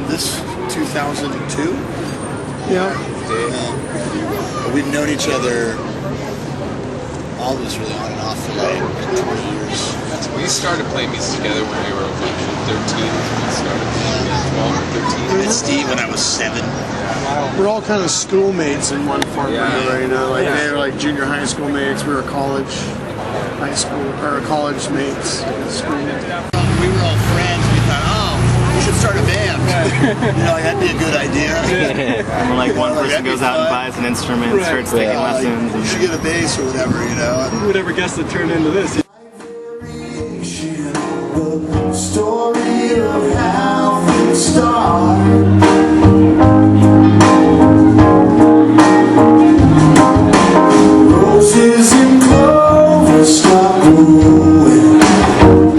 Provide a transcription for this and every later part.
this 2002. Yeah. We've known each other, all of us really on and off for like 20 years. We started playing music together when we were like 13. We started playing at 12 or 13. I met Steve when I was 7. We're all kind of schoolmates in one form or another, you know. Like they were like junior high school mates. We were college mates in school. We were all friends. We thought, oh, we should start a band. You know, like, that'd be a good idea. And like one person goes out and buys an instrument, starts taking lessons. Like, you should get a bass or whatever, you know. Who would ever guess to turn into this? The story of how things start. Roses and clover start growing,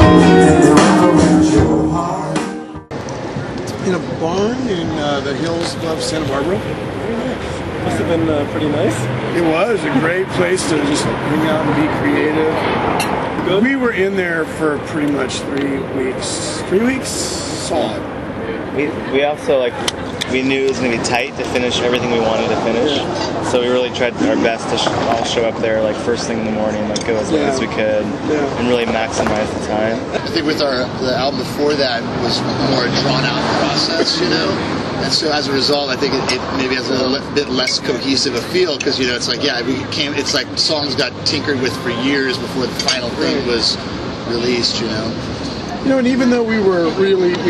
and they wrap around your heart. In a barn in the hills above Santa Barbara. Must have been pretty nice. It was a great place to just hang out and be creative. Good. We were in there for pretty much 3 weeks. 3 weeks solid. We also we knew it was going to be tight to finish everything we wanted to finish. Yeah. So we really tried our best to all show up there like first thing in the morning, like go as late as we could, and really maximize the time. I think with the album before that was more a drawn out process, you know. And so as a result, I think it maybe has a little bit less cohesive a feel because, you know, it's like, it's like songs got tinkered with for years before the final thing was released, you know. You know, and even though we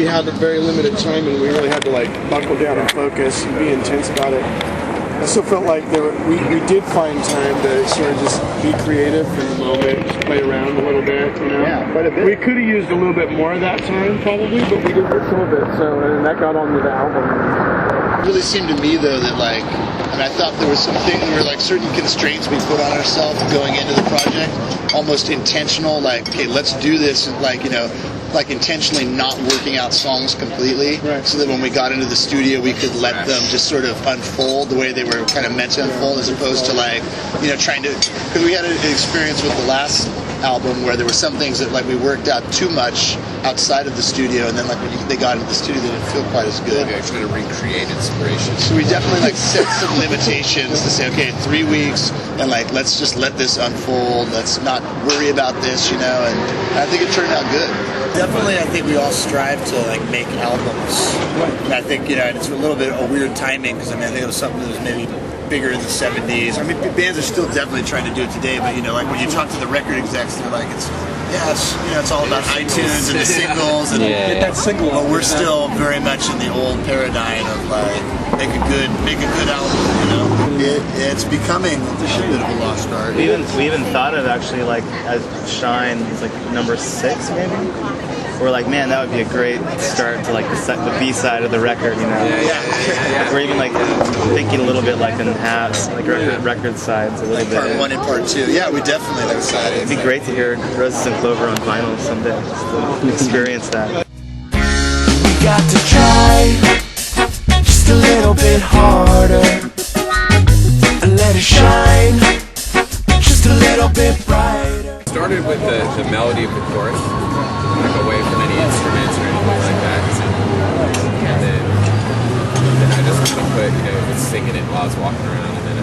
had a very limited time and we really had to like buckle down and focus and be intense about it, I still felt like we did find time to sort of just be creative in the moment, just play around a little bit, you know. Yeah, quite a bit. We could have used a little bit more of that time probably, but we did some of it, and that got on to the album. It really seemed to me though that I thought there was there were like certain constraints we put on ourselves going into the project, almost intentional, like, okay, let's do this, and like intentionally not working out songs completely, so that when we got into the studio we could let them just sort of unfold the way they were kind of meant to unfold, as opposed to trying to, because we had an experience with the last album where there were some things that we worked out too much outside of the studio, and then when they got into the studio they didn't feel quite as good. Okay, trying to recreate inspiration. So we definitely set some limitations to say, okay, 3 weeks, and let's just let this unfold. Let's not worry about this, you know. And I think it turned out good. Definitely, I think we all strive to make albums. And I think it's a little bit of weird timing because I think it was something that was maybe bigger in the 70s. I mean, bands are still definitely trying to do it today, but when you talk to the record execs, they're like, it's all about iTunes and the singles and Get that single. But we're still very much in the old paradigm of make a good album, you know. It's becoming a bit of a lost art. We even thought of actually as Shine, it's number 6 maybe. We're like, man, that would be a great start to the B side of the record, you know. Yeah. We're even thinking a little bit in halves, record sides a little bit. Part 1 and part 2. Yeah, we definitely decided. It'd be great to hear Roses and Clover on vinyl someday, just to experience that. We got to try just a little bit harder and let it shine just a little bit brighter. Started with the melody of the chorus, away from any instruments or anything like that. And then I just kind of put, just singing it while I was walking around, and then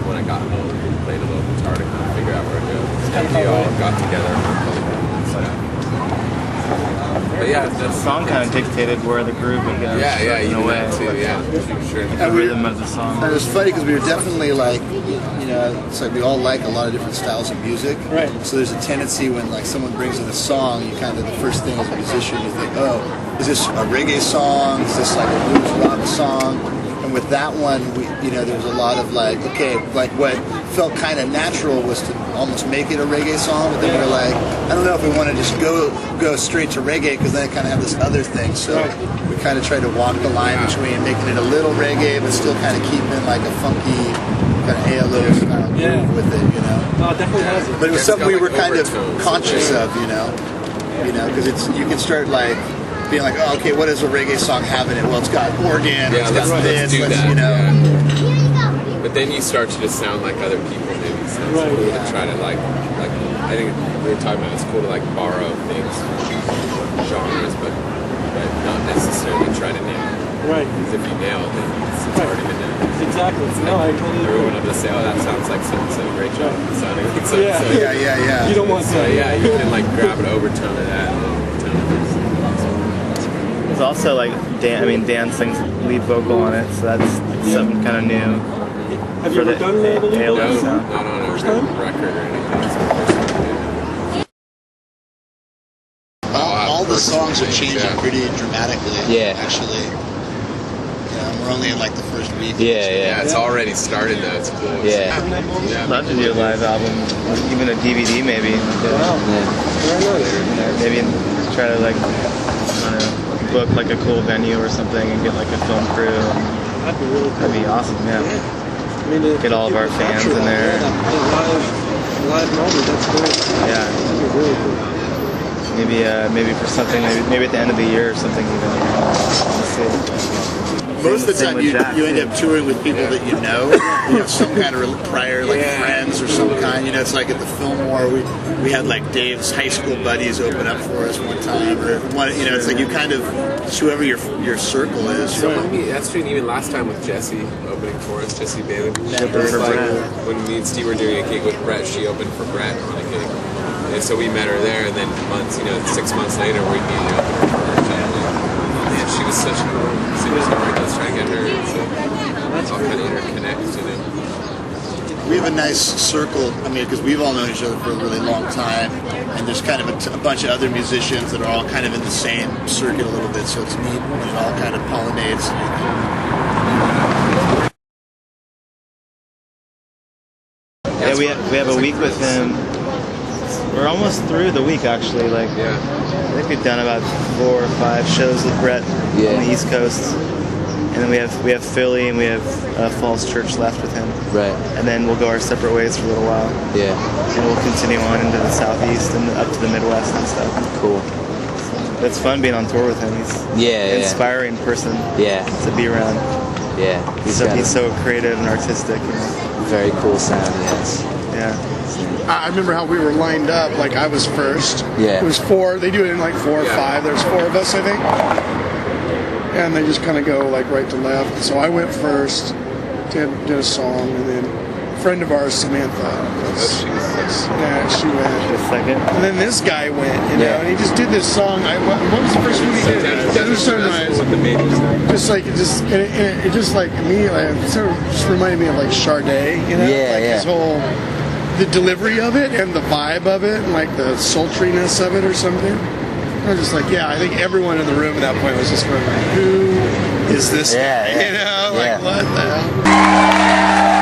when I got home, played a little guitar to kind of figure out where it goes. And we all got together and set up. But yeah, the song kind of dictated where the groove would go. Yeah, in a way. Too, yeah, sure. The rhythm of the song. And it was funny because we were definitely it's we all like a lot of different styles of music. Right. So there's a tendency when someone brings in a song, you kind of, the first thing as a musician, you think, oh, is this a reggae song? Is this a blues rock song? And with that one, there was a lot of what felt kind of natural was to almost make it a reggae song, but then we were like, I don't know if we want to just go straight to reggae because then it kind of have this other thing. So we kind of tried to walk the line between making it a little reggae, but still kind of keeping a funky kind of ALO style groove with it, you know. No, it definitely has it. But it was something we were kind of conscious of, you know, because you can start being like, oh, okay, what does a reggae song have in it? Well, it's got organ, it's got this, do that, you know. Yeah. But then you start to just sound like other people, maybe. So it's cool to try to I think we were talking about it's cool to borrow things, genres, but not necessarily try to nail it. Right. Because if you nail it, then it's already been done. Exactly. It's No, I like totally agree. everyone will just say, "Oh, that sounds like so-and-so. Great job." Sounding like so-and-so. Yeah. You don't want So that. yeah, you can like grab an overtone of that and overtone of this. There's also like Dan sings lead vocal on it, so that's something kind of new. Have you ever done the lead ALO vocal? No, sound. not on a First time? record or anything. It's the first time doing it. All the songs are changing Yeah. pretty dramatically. Yeah. Actually, we're only in like the first week. Yeah, it's already started though. It's cool. Yeah. Yeah. Love to do a live album, even a DVD maybe. Wow. Very nice. Maybe try to like, I don't know, book like a cool venue or something and get like a film crew. That'd be really cool. That'd be awesome, yeah. I mean, Get all of our people fans capture in there. The live moment, that's great. Yeah. That'd be really cool. Maybe for something, maybe at the end of the year or something even. We'll see. Most of the Same time, with Jack, you end too. up touring with people that you know. You have some kind of prior like friends or some kind. It's like at the Fillmore, we had like Dave's high school buddies open up for us one time, or one. It's like you kind of it's whoever your circle is. So that's true. Even last time with Jesse opening for us, Jesse Bailey. Opened for Like, Brett. when me and Steve were doing a gig with Brett, she opened for Brett on a gig, and so we met her there. And then 6 months later, we meet opener for her family. And she was such a cool superstar. Let's try to get her. It's all kind of interconnects, We have a nice circle. I mean, because we've all known each other for a really long time, and there's kind of a bunch of other musicians that are all kind of in the same circuit a little bit. So it's neat when it all kind of pollinates. Yeah, we have a week with him. We're almost through the week actually. Like, I think we've done about 4 or 5 shows with Brett on the East Coast, and then we have Philly and we have Falls Church left with him. Right. And then we'll go our separate ways for a little while, Yeah. and we'll continue on into the Southeast and up to the Midwest and stuff. Cool. So it's fun being on tour with him. He's Yeah. an inspiring person Yeah. to be around. Yeah. He's got He's a so creative and artistic. very cool sound. Yes. Yeah. I remember how we were lined up. Like I was first. Yeah. It was 4. They do it in like 4 or 5. There's 4 of us, I think. And they just kind of go like right to left. So I went first, did a song, and then a friend of ours, Samantha, she went. Just a second. And then this guy went, Yeah. and he just did this song. What was the first one he did? Desert Sunrise. With the majors. Just like it just like me, it sort of just reminded me of like Sade, Yeah, like yeah. his whole the delivery of it and the vibe of it and like the sultriness of it or something. I was just like, yeah, I think everyone in the room at that point was just going like, who is this? Yeah, guy? yeah. Like Yeah. what the hell?